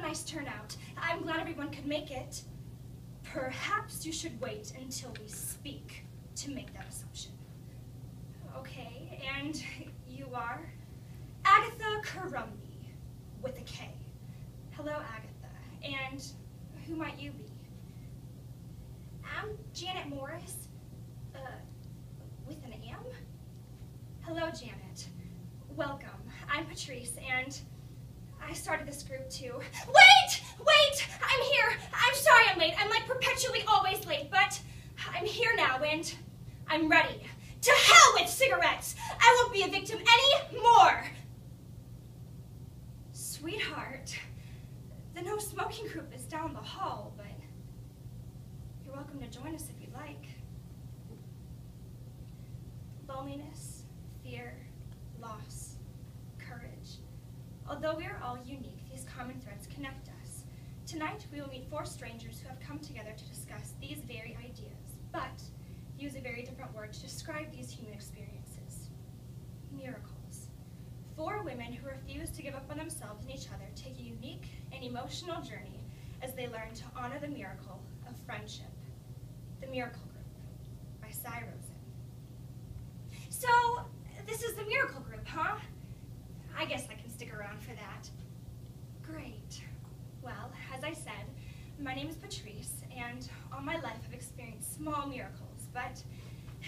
nice turnout. I'm glad everyone could make it. Perhaps you should wait until we speak to make that assumption. Okay, and you are? Agatha Karumby, with a K. Hello, Agatha. And who might you be? I'm Janet Morris, with an M? Hello, Janet. Welcome. I'm Patrice, and I started this group too. Wait! Wait! I'm here! I'm sorry I'm late. I'm like perpetually always late, but I'm here now, and I'm ready. To hell with cigarettes! I won't be a victim anymore! Sweetheart, the no smoking group is down the hall, but you're welcome to join us if you'd like. Loneliness, fear, loss, courage. Although we are all unique, these common threads connect us. Tonight, we will meet 4 strangers who have come together to discuss these very ideas, but use a very different word to describe these human experiences. Miracles. 4 women who refuse to give up on themselves and each other take a unique and emotional journey as they learn to honor the miracle of friendship. The Miracle Group by Cy Rosen. So, this is the Miracle Group, huh? I guess I can stick around for that. Great. Well, as I said, my name is Patrice, and all my life I've experienced small miracles, but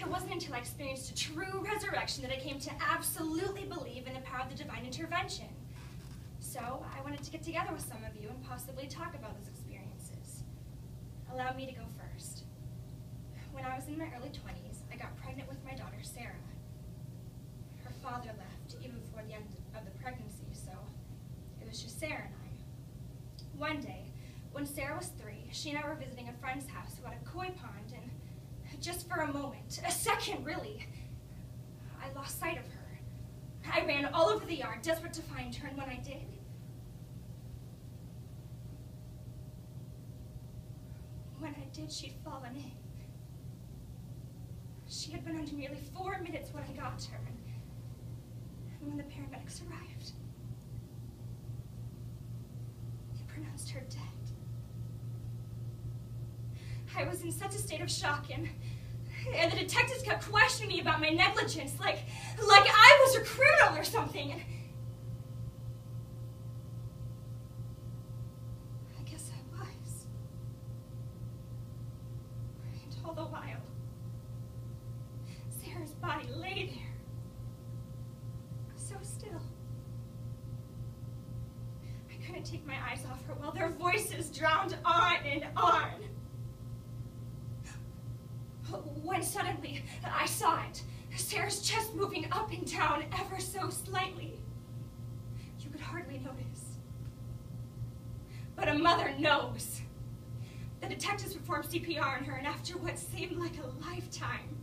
it wasn't until I experienced a true resurrection that I came to absolutely believe in the power of the divine intervention. So, I wanted to get together with some of you and possibly talk about those experiences. Allow me to go first. When I was in my early 20s, I got pregnant with my daughter, Sarah. Her father left even before the end of the pregnancy, so it was just Sarah and I. One day, when Sarah was 3, she and I were visiting a friend's house who had a koi pond, and just for a moment, a second really, I lost sight of her. I ran all over the yard, desperate to find her, and when I did, she'd fallen in. She had been under nearly 4 minutes when I got to her, and when the paramedics arrived, they pronounced her dead. I was in such a state of shock, and the detectives kept questioning me about my negligence, like I was a criminal or something. And I guess I was. And all the while, Sarah's body lay there, so still. I couldn't take my eyes off her while their voices drowned on and on. When suddenly, I saw it. Sarah's chest moving up and down ever so slightly. You could hardly notice. But a mother knows. The detectives performed CPR on her, and after what seemed like a lifetime,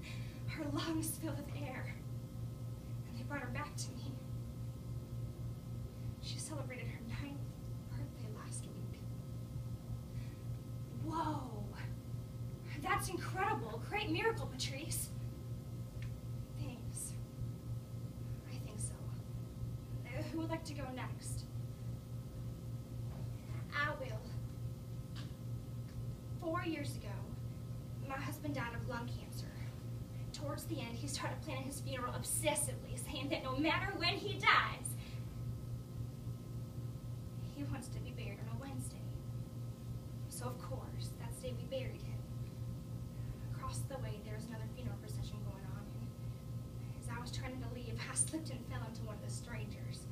her lungs filled with air, and they brought her back to me. She celebrated her 9th birthday last week. Whoa! That's incredible. Great miracle, Patrice. Thanks. I think so. Who would like to go next? I will. 4 years ago, my husband died of lung cancer. Towards the end, he started planning his funeral obsessively, saying that no matter when he dies, he wants to be buried on a Wednesday. So of course, that day we buried him. Across the way, there was another funeral procession going on, and as I was turning to leave, I slipped and fell into one of the strangers.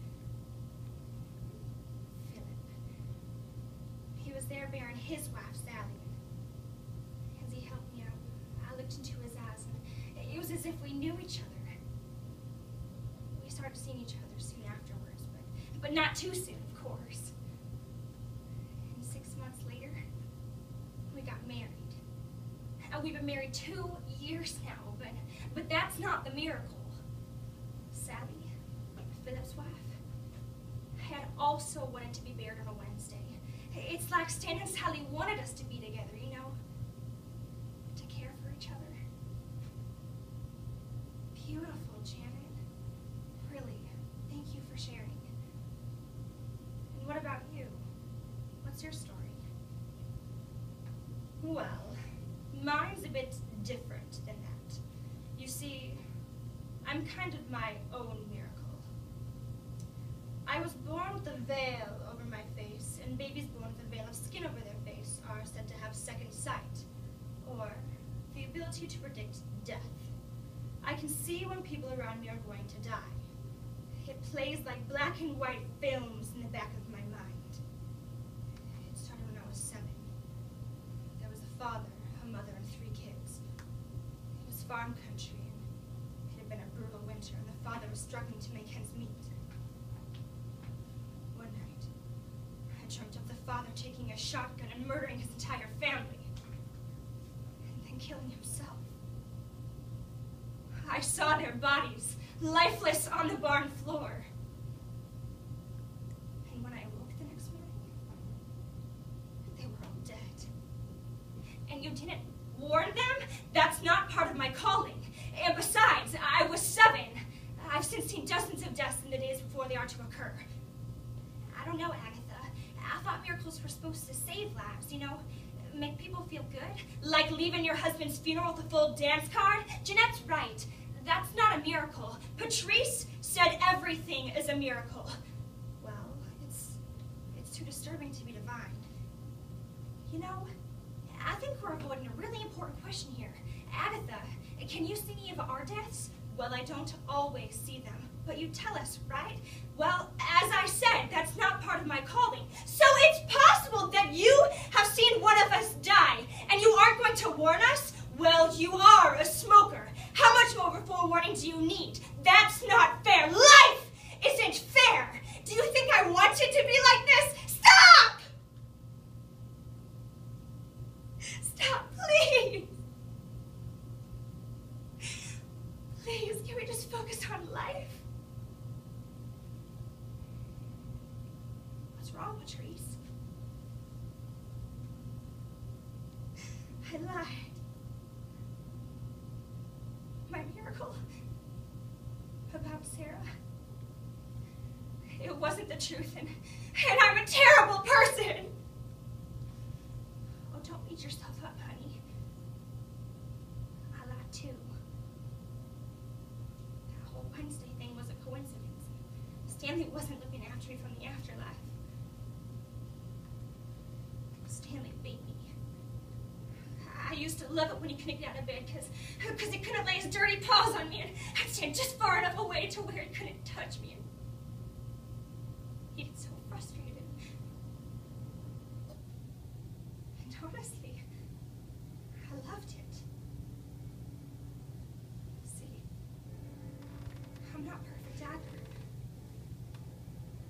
Philip. He was there bearing his wife, Sally. As he helped me out, I looked into his eyes, and it was as if we knew each other. We started seeing each other soon afterwards, but not too soon, of course. And 6 months later, we got married. We've been married 2 years now, but that's not the miracle. Sally, Philip's wife, had also wanted to be buried on a Wednesday. It's like Stan and Sally wanted us to be together, you know, to care for each other. Beautiful, Janet. Really, thank you for sharing. And what about you? I'm kind of my own miracle. I was born with a veil over my face, and babies born with a veil of skin over their face are said to have second sight, or the ability to predict death. I can see when people around me are going to die. It plays like black and white films in the back of my mind. It started when I was 7. There was a father, a mother, and 3 kids. It was farm country, and it had been a brutal winter, and the father was struggling to make ends meet. One night, I dreamt of the father taking a shotgun and murdering his entire family, and then killing himself. I saw their bodies, lifeless on the barn floor. And when I awoke the next morning, they were all dead. And you didn't warn them? That's not part of my calling. And besides, I was 7. I've since seen dozens of deaths in the days before they are to occur. I don't know, Agatha. I thought miracles were supposed to save lives, you know? Make people feel good? Like leaving your husband's funeral with a full dance card? Jeanette's right. That's not a miracle. Patrice said everything is a miracle. Well, it's too disturbing to be divine. You know, I think we're avoiding a really important question here. Agatha, can you see any of our deaths? Well, I don't always see them, but you tell us, right? Well, as I said, that's not part of my calling. So it's possible that you have seen one of us die, and you aren't going to warn us? Well, you are a smoker. How much more forewarning do you need? That's not fair. Life isn't fair. Do you think I want it to be like this? Stop! Stop, please. Please, can we just focus on life? What's wrong, Patrice? I lied. My miracle about Sarah. It wasn't the truth, and I'm a terrible person. Oh, don't beat yourself up, honey. I lied too. That whole Wednesday thing was a coincidence. Stanley wasn't looking after me from the afterlife. Stanley beat me. I used to love it when he couldn't get out of bed because he couldn't lay his dirty paws on me, and I'd stand just far enough away to where he couldn't touch me. He'd get so frustrated. And honestly, I loved it. See, I'm not perfect either.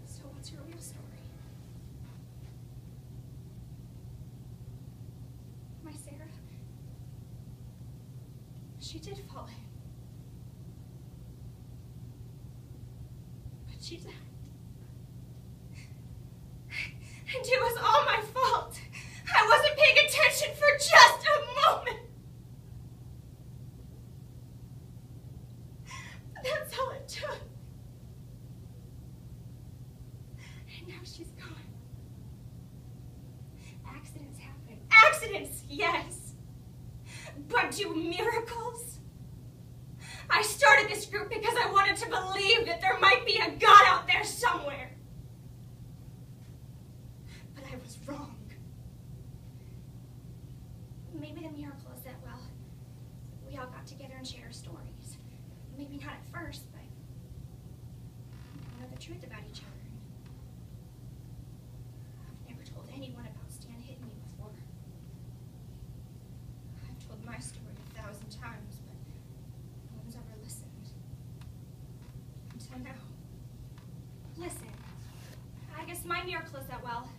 So what's your real story? My Sarah? She did fall in. But she died. And it was all my fault. I wasn't paying attention for just a moment. That's all it took. And now she's gone. Accidents happen. Accidents, yes. But do miracles? I started this group because I wanted to believe that there might be a God out there somewhere. But I was wrong. Maybe the miracle is that, well, we all got together and shared our stories. Maybe not at first, but we know the truth about each other. I've never told anyone about Stan hitting me before. I've told my story 1,000 times, but no one's ever listened. Until now. Listen, I guess my miracle is that, well,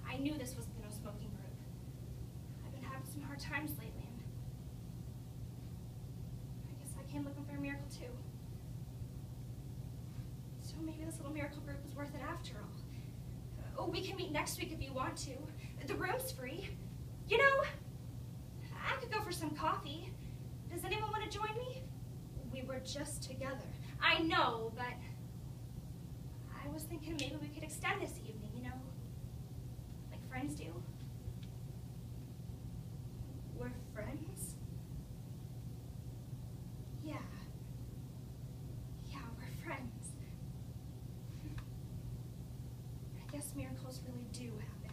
I knew this was the no smoking group. I've been having some hard times lately, and I guess I came looking for a miracle too. So maybe this little miracle group was worth it after all. Oh, we can meet next week if you want to. The room's free. You know, I could go for some coffee. Does anyone want to join me? We were just together. I know, but I was thinking maybe we could extend this evening, you know, like friends do. We're friends? Yeah. yes, miracles really do happen.